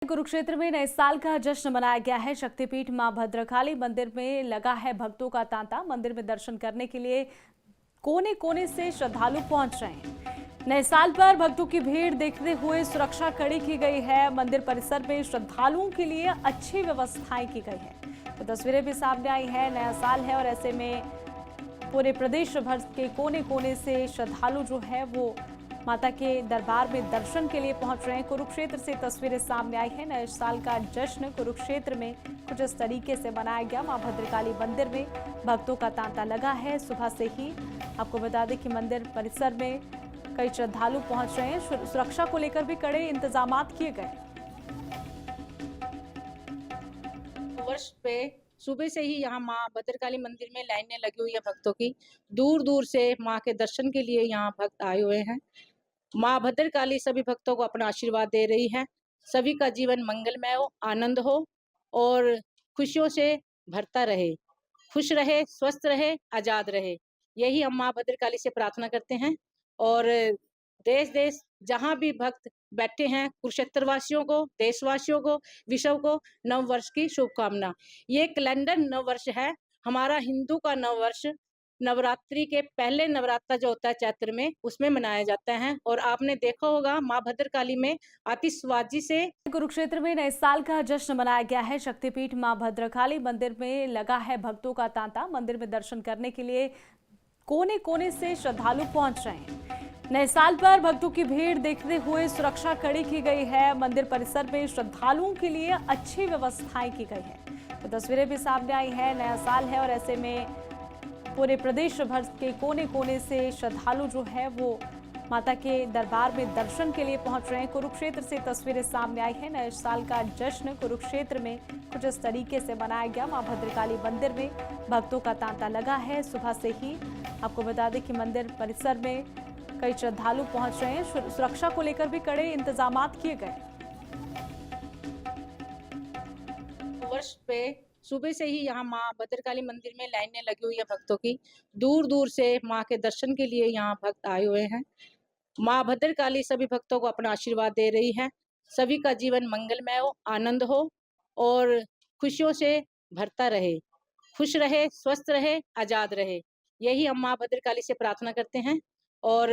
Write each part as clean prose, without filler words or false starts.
कुरुक्षेत्र में नए साल का जश्न मनाया गया है। शक्तिपीठ मां भद्रकाली मंदिर में लगा है भक्तों का तांता। मंदिर में दर्शन करने के लिए कोने कोने से श्रद्धालु पहुंच रहे हैं। नए साल पर भक्तों की भीड़ देखते हुए सुरक्षा कड़ी की गई है। मंदिर परिसर में श्रद्धालुओं के लिए अच्छी व्यवस्थाएं की गई है। तो तस्वीरें भी सामने आई है। नया साल है और ऐसे में पूरे प्रदेश भर के कोने कोने से श्रद्धालु जो है वो माता के दरबार में दर्शन के लिए पहुंच रहे हैं। कुरुक्षेत्र से तस्वीरें सामने आई है। नए साल का जश्न कुरुक्षेत्र में कुछ इस तरीके से मनाया गया। मां भद्रकाली मंदिर में भक्तों का तांता लगा है। सुबह से ही आपको बता दें कि मंदिर परिसर में कई श्रद्धालु पहुंच रहे हैं। सुरक्षा को लेकर भी कड़े इंतजाम किए गए। वर्ष पे सुबह से ही यहाँ माँ भद्रकाली मंदिर में लाइनें लगी हुई है भक्तों की। दूर दूर से माँ के दर्शन के लिए यहाँ भक्त आए हुए हैं। माँ भद्रकाली सभी भक्तों को अपना आशीर्वाद दे रही है। सभी का जीवन मंगलमय हो, आनंद हो और खुशियों से भरता रहे। खुश रहे, स्वस्थ रहे, आजाद रहे, यही हम माँ भद्रकाली से प्रार्थना करते हैं। और देश देश जहाँ भी भक्त बैठे हैं, कुरुक्षेत्र वासियों को, देशवासियों को, विश्व को नव वर्ष की शुभकामना। ये कैलेंडर नव वर्ष है, हमारा हिंदू का नव वर्ष। नवरात्रि के पहले नवरात्र जो होता है चैत्र में, उसमें मनाया जाता है। और आपने देखा होगा माँ भद्रकाली में आतिशबाजी से कुरुक्षेत्र में नए साल का जश्न मनाया गया है। शक्तिपीठ मां भद्रकाली मंदिर में लगा है भक्तों का तांता। मंदिर में दर्शन करने के लिए कोने कोने से श्रद्धालु पहुंच रहे हैं। नए साल पर भक्तों की भीड़ देखते हुए सुरक्षा कड़ी की गई है। मंदिर परिसर में श्रद्धालुओं के लिए अच्छी व्यवस्थाएं की गई है। तो तस्वीरें भी सामने आई है। नया साल है और ऐसे में पूरे प्रदेश भर के कोने कोने से श्रद्धालु जो है वो माता के दरबार में दर्शन के लिए पहुंच रहे हैं। कुरुक्षेत्र से तस्वीरें सामने आई है। नए साल का जश्न कुरुक्षेत्र में कुछ इस तरीके से मनाया गया। मां भद्रकाली मंदिर में भक्तों का तांता लगा है। सुबह से ही आपको बता दें कि मंदिर परिसर में कई श्रद्धालु पहुंच रहे हैं। सुरक्षा को लेकर भी कड़े इंतजाम किए गए। वर्ष पे सुबह से ही यहाँ माँ भद्रकाली मंदिर में लाइनें लगी हुई है भक्तों की। दूर दूर से माँ के दर्शन के लिए यहाँ भक्त आए हुए हैं। माँ भद्रकाली सभी भक्तों को अपना आशीर्वाद दे रही है। सभी का जीवन मंगलमय हो, आनंद हो और खुशियों से भरता रहे। खुश रहे, स्वस्थ रहे, आजाद रहे, यही हम माँ भद्रकाली से प्रार्थना करते हैं। और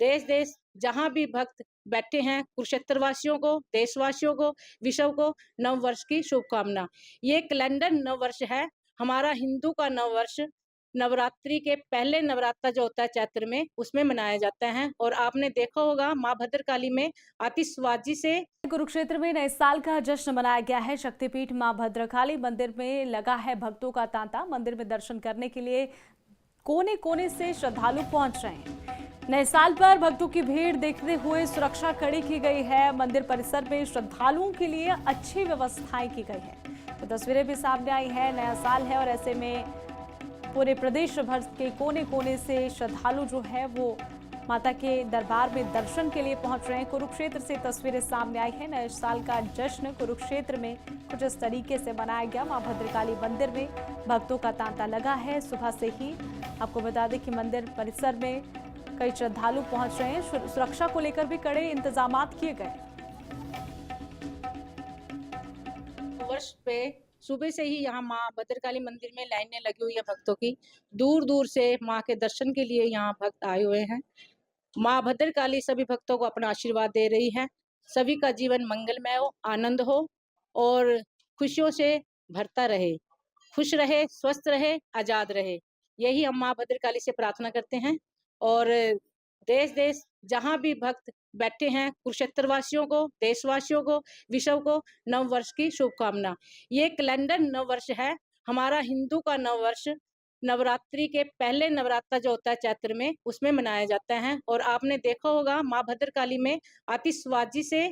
देश देश जहाँ भी भक्त बैठे हैं, कुरुक्षेत्र वासियों को, देशवासियों को, विश्व को नव वर्ष की शुभकामना। ये कैलेंडर नव वर्ष है, हमारा हिंदू का नव वर्ष। नवरात्रि के पहले नवरात्र जो होता है चैत्र में, उसमें मनाया जाता है। और आपने देखा होगा माँ भद्रकाली में आतिशबाजी से कुरुक्षेत्र में नए साल का जश्न मनाया गया है। शक्तिपीठ मां भद्रकाली मंदिर में लगा है भक्तों का तांता। मंदिर में दर्शन करने के लिए कोने कोने से श्रद्धालु पहुंच रहे हैं। नए साल पर भक्तों की भीड़ देखते हुए सुरक्षा कड़ी की गई है। मंदिर परिसर में श्रद्धालुओं के लिए अच्छी व्यवस्थाएं की गई है। तो तस्वीरें भी सामने आई है। नया साल है और ऐसे में पूरे प्रदेश भर के कोने कोने से श्रद्धालु जो है वो माता के दरबार में दर्शन के लिए पहुंच रहे हैं। कुरुक्षेत्र से तस्वीरें सामने आई है। नए साल का जश्न कुरुक्षेत्र में कुछ इस तरीके से मनाया गया। मां भद्रकाली मंदिर में भक्तों का तांता लगा है। सुबह से ही आपको बता दें कि मंदिर परिसर में कई श्रद्धालु पहुंच रहे हैं। सुरक्षा को लेकर भी कड़े इंतजाम किए गए। वर्ष पे सुबह से ही यहाँ माँ भद्रकाली मंदिर में लाइनें लगी हुई है भक्तों की। दूर दूर से माँ के दर्शन के लिए यहाँ भक्त आए हुए हैं। माँ भद्रकाली सभी भक्तों को अपना आशीर्वाद दे रही है। सभी का जीवन मंगलमय हो, आनंद हो और खुशियों से भरता रहे। खुश रहे, स्वस्थ रहे, आजाद रहे, यही हम माँ भद्रकाली से प्रार्थना करते हैं। और देश देश जहाँ भी भक्त बैठे हैं, कुरुक्षेत्र वासियों को, देशवासियों को, विश्व को नव वर्ष की शुभकामना। ये कैलेंडर नव वर्ष है, हमारा हिंदू का नव वर्ष। नवरात्रि के पहले नवरात्र जो होता है चैत्र में, उसमें मनाया जाता है। और आपने देखा होगा माँ भद्रकाली में आतिशबाजी से